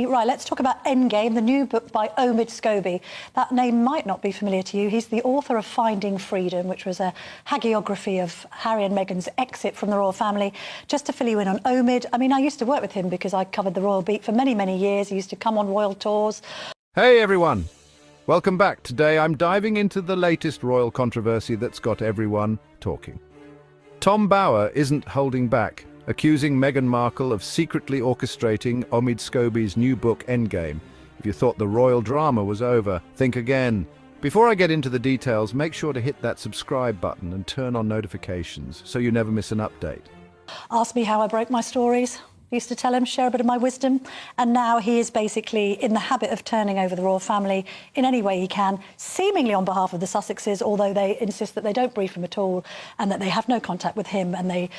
Right, let's talk about Endgame, the new book by Omid Scobie. That name might not be familiar to you. He's the author of Finding Freedom, which was a hagiography of Harry and Meghan's exit from the royal family. Just to fill you in on Omid, I mean, I used to work with him because I covered the royal beat for many, many years. He used to come on royal tours. Hey everyone, welcome back. Today I'm diving into the latest royal controversy that's got everyone talking. Tom Bower isn't holding back, accusing Meghan Markle of secretly orchestrating Omid Scobie's new book Endgame. If you thought the royal drama was over, think again. Before I get into the details, make sure to hit that subscribe button and turn on notifications so you never miss an update. Ask me how I broke my stories. Used to tell him, share a bit of my wisdom, and now he is basically in the habit of turning over the royal family in any way he can, seemingly on behalf of the Sussexes, although they insist that they don't brief him at all and that they have no contact with him and they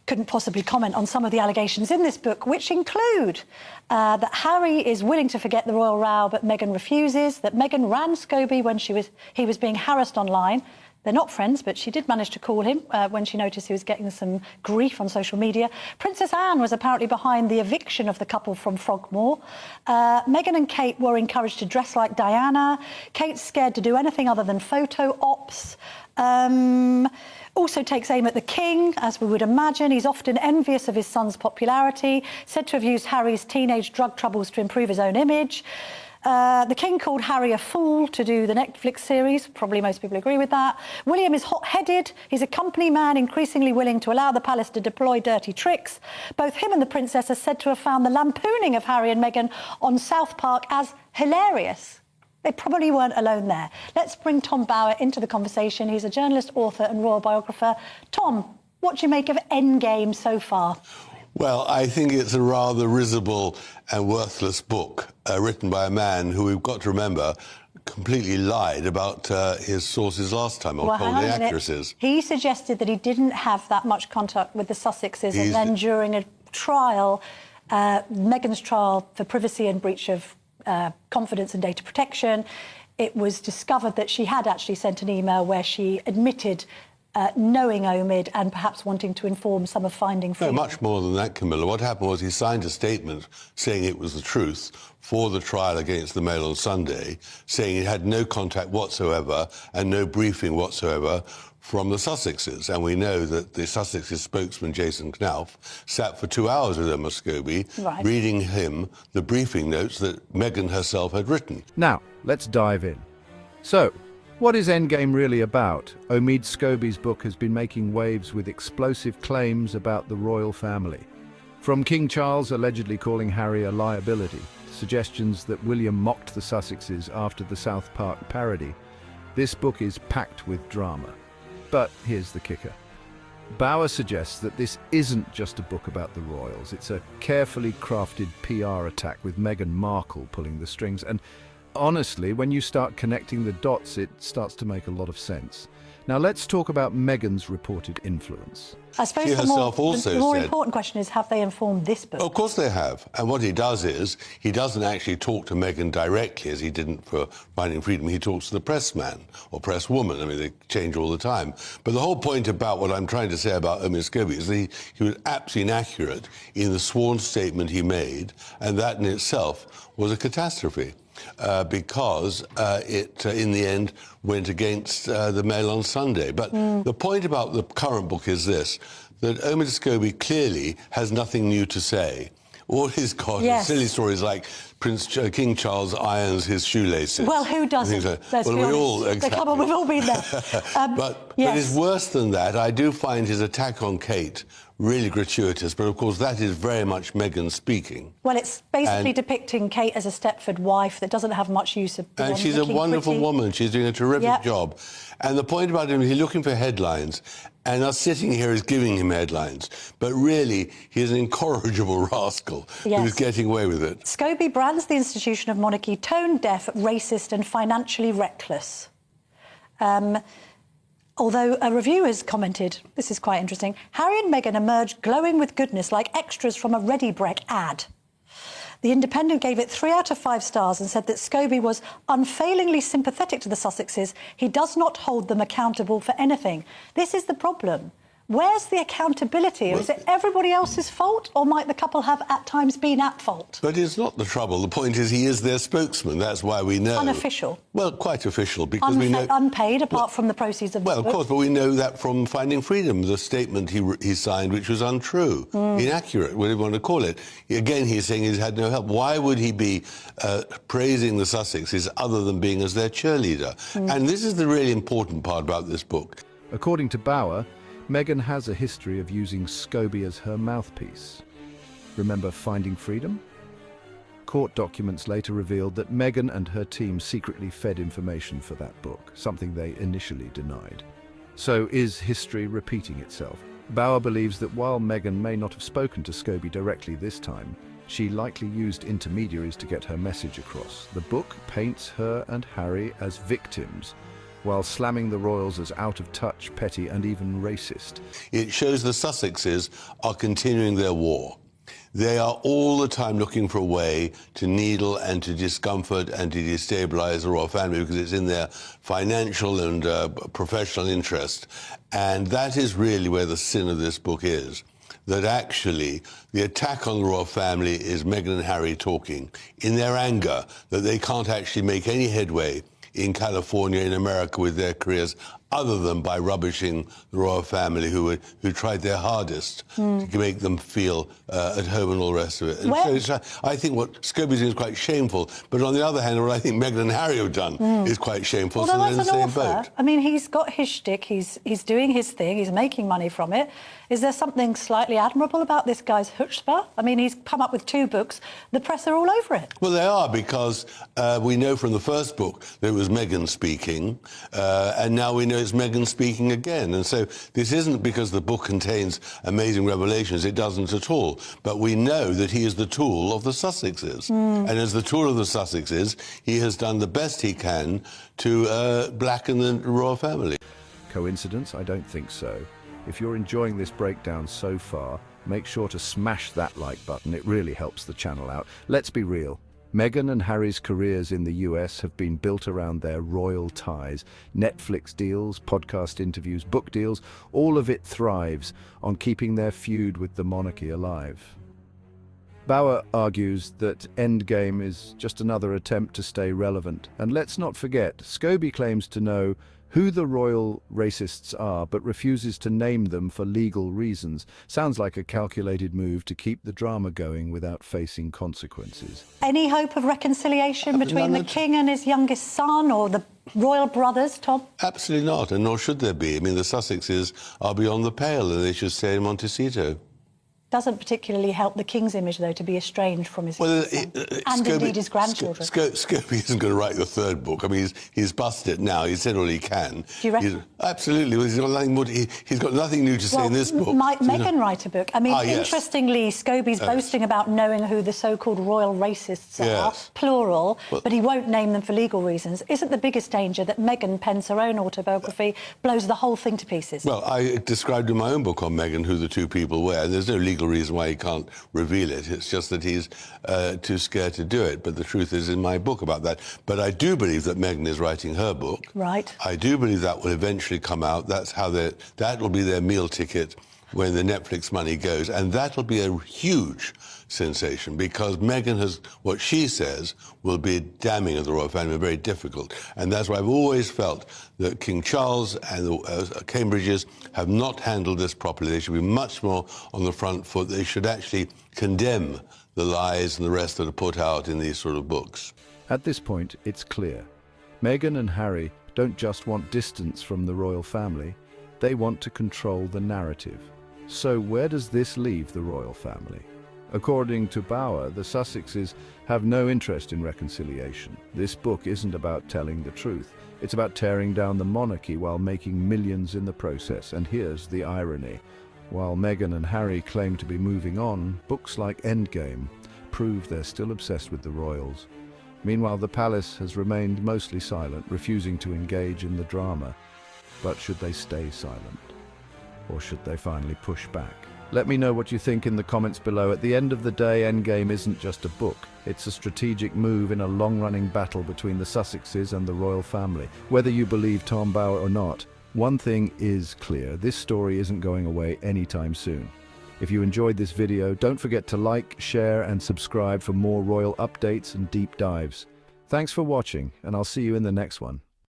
couldn't possibly comment on some of the allegations in this book, which include that Harry is willing to forget the royal row, but Meghan refuses, that Meghan ran Scobie when he was being harassed online. They're not friends, but she did manage to call him when she noticed he was getting some grief on social media. Princess Anne was apparently behind the eviction of the couple from Frogmore. Meghan and Kate were encouraged to dress like Diana. Kate's scared to do anything other than photo ops. Also takes aim at the king, as we would imagine. He's often envious of his son's popularity, said to have used Harry's teenage drug troubles to improve his own image. The king called Harry a fool to do the Netflix series. Probably most people agree with that. William is hot-headed. He's a company man, increasingly willing to allow the palace to deploy dirty tricks. Both him and the princess are said to have found the lampooning of Harry and Meghan on South Park as hilarious. They probably weren't alone there. Let's bring Tom Bower into the conversation. He's a journalist, author and royal biographer. Tom, what do you make of Endgame so far? Well, I think it's a rather risible and worthless book written by a man who, we've got to remember, completely lied about his sources last time, or told inaccuracies. He suggested that he didn't have that much contact with the Sussexes, and then during a trial, Meghan's trial for privacy and breach of confidence and data protection, it was discovered that she had actually sent an email where she admitted knowing Omid and perhaps wanting to inform some of Finding Freedom. No, much more than that, Camilla. What happened was he signed a statement saying it was the truth for the trial against the Mail on Sunday, saying he had no contact whatsoever and no briefing whatsoever from the Sussexes. And we know that the Sussexes spokesman, Jason Knauf, sat for 2 hours with Emma Scobie, reading him the briefing notes that Meghan herself had written. Now, let's dive in. So, what is Endgame really about? Omid Scobie's book has been making waves with explosive claims about the royal family. From King Charles allegedly calling Harry a liability, suggestions that William mocked the Sussexes after the South Park parody. This book is packed with drama. But here's the kicker. Bower suggests that this isn't just a book about the royals. It's a carefully crafted PR attack with Meghan Markle pulling the strings. And honestly, when you start connecting the dots, it starts to make a lot of sense. Now, let's talk about Meghan's reported influence. I suppose the more important question is, have they informed this book? Oh, of course they have. And what he does is, he doesn't actually talk to Meghan directly, as he didn't for Finding Freedom. He talks to the pressman or presswoman. I mean, they change all the time. But the whole point about what I'm trying to say about Omid Scobie is that he was absolutely inaccurate in the sworn statement he made, and that in itself was a catastrophe. Because it, in the end, went against the Mail on Sunday. But the point about the current book is this, that Omid Scobie clearly has nothing new to say. All he's got is silly stories like King Charles irons his shoelaces. Well, who doesn't? Let's be honest. Come on, we've all been there. But it's worse than that. I do find his attack on Kate really gratuitous, but of course that is very much Meghan speaking. Well, it's basically depicting Kate as a Stepford wife that doesn't have much use of... And she's a wonderful woman. She's doing a terrific job. And the point about him, he's looking for headlines, and us sitting here is giving him headlines. But really, he's an incorrigible rascal who's getting away with it. Scobie brands the institution of monarchy tone-deaf, racist and financially reckless. Although a review has commented, this is quite interesting, Harry and Meghan emerged glowing with goodness like extras from a Ready Brek ad. The Independent gave it 3 out of 5 stars and said that Scobie was unfailingly sympathetic to the Sussexes. He does not hold them accountable for anything. This is the problem. Where's the accountability? Is it everybody else's fault, or might the couple have at times been at fault? But it's not the trouble. The point is he is their spokesman. That's why we know. Unofficial? Well, quite official, because we know... Unpaid, apart from the proceeds of the book. Well, of course, but we know that from Finding Freedom, the statement he signed, which was untrue, inaccurate, whatever you want to call it. Again, he's saying he's had no help. Why would he be praising the Sussexes other than being as their cheerleader? And this is the really important part about this book. According to Bauer, Meghan has a history of using Scobie as her mouthpiece. Remember Finding Freedom? Court documents later revealed that Meghan and her team secretly fed information for that book, something they initially denied. So is history repeating itself? Bauer believes that while Meghan may not have spoken to Scobie directly this time, she likely used intermediaries to get her message across. The book paints her and Harry as victims, while slamming the royals as out of touch, petty, and even racist. It shows the Sussexes are continuing their war. They are all the time looking for a way to needle and to discomfort and to destabilize the royal family because it's in their financial and professional interest. And that is really where the sin of this book is. That actually the attack on the royal family is Meghan and Harry talking in their anger that they can't actually make any headway in California, in America, with their careers, other than by rubbishing the royal family, who tried their hardest to make them feel at home and all the rest of it. And so I think what Scobie's doing is quite shameful, but on the other hand, what I think Meghan and Harry have done is quite shameful, so they're in the same boat. I mean, he's got his shtick, he's doing his thing, he's making money from it. Is there something slightly admirable about this guy's chutzpah? I mean, he's come up with 2 books. The press are all over it. Well, they are, because we know from the first book that it was Meghan speaking, and now we know it's Meghan speaking again. And so this isn't because the book contains amazing revelations. It doesn't at all. But we know that he is the tool of the Sussexes. And as the tool of the Sussexes, he has done the best he can to blacken the royal family. Coincidence? I don't think so. If you're enjoying this breakdown so far, make sure to smash that like button. It really helps the channel out. Let's be real. Meghan and Harry's careers in the US have been built around their royal ties. Netflix deals, podcast interviews, book deals, all of it thrives on keeping their feud with the monarchy alive. Bauer argues that Endgame is just another attempt to stay relevant. And let's not forget, Scobie claims to know who the royal racists are, but refuses to name them for legal reasons. Sounds like a calculated move to keep the drama going without facing consequences. Any hope of reconciliation between the king and his youngest son, or the royal brothers, Tom? Absolutely not, and nor should there be. I mean, the Sussexes are beyond the pale, and they should stay in Montecito. Doesn't particularly help the king's image, though, to be estranged from his son, and indeed his grandchildren. Scobie isn't going to write the 3rd book. I mean, he's busted it now. He's said all he can. Do you reckon? Absolutely. Well, he's got nothing more. He's got nothing new to say in this book. Might Meghan write a book? I mean, yes. Interestingly, Scobie's boasting about knowing who the so-called royal racists are, plural, but he won't name them for legal reasons. Isn't the biggest danger that Meghan pens her own autobiography, blows the whole thing to pieces? Well, I described in my own book on Meghan who the 2 people were, and there's no legal reason why he can't reveal it. It's just that he's too scared to do it. But the truth is in my book about that. But I do believe that Meghan is writing her book. Right. I do believe that will eventually come out. That's how that will be their meal ticket when the Netflix money goes. And that'll be a huge sensation, because Meghan has, what she says will be damning of the royal family, very difficult. And that's why I've always felt that King Charles and the Cambridges have not handled this properly. They should be much more on the front foot. They should actually condemn the lies and the rest that are put out in these sort of books. At this point, it's clear. Meghan and Harry don't just want distance from the royal family, they want to control the narrative. So where does this leave the royal family? According to Bauer, the Sussexes have no interest in reconciliation. This book isn't about telling the truth. It's about tearing down the monarchy while making millions in the process. And here's the irony. While Meghan and Harry claim to be moving on, books like Endgame prove they're still obsessed with the royals. Meanwhile, the palace has remained mostly silent, refusing to engage in the drama. But should they stay silent? Or should they finally push back? Let me know what you think in the comments below. At the end of the day, Endgame isn't just a book. It's a strategic move in a long-running battle between the Sussexes and the royal family. Whether you believe Tom Bauer or not, One thing is clear, this story isn't going away anytime soon. If you enjoyed this video, don't forget to like, share, and subscribe for more royal updates and deep dives. Thanks for watching, and I'll see you in the next one.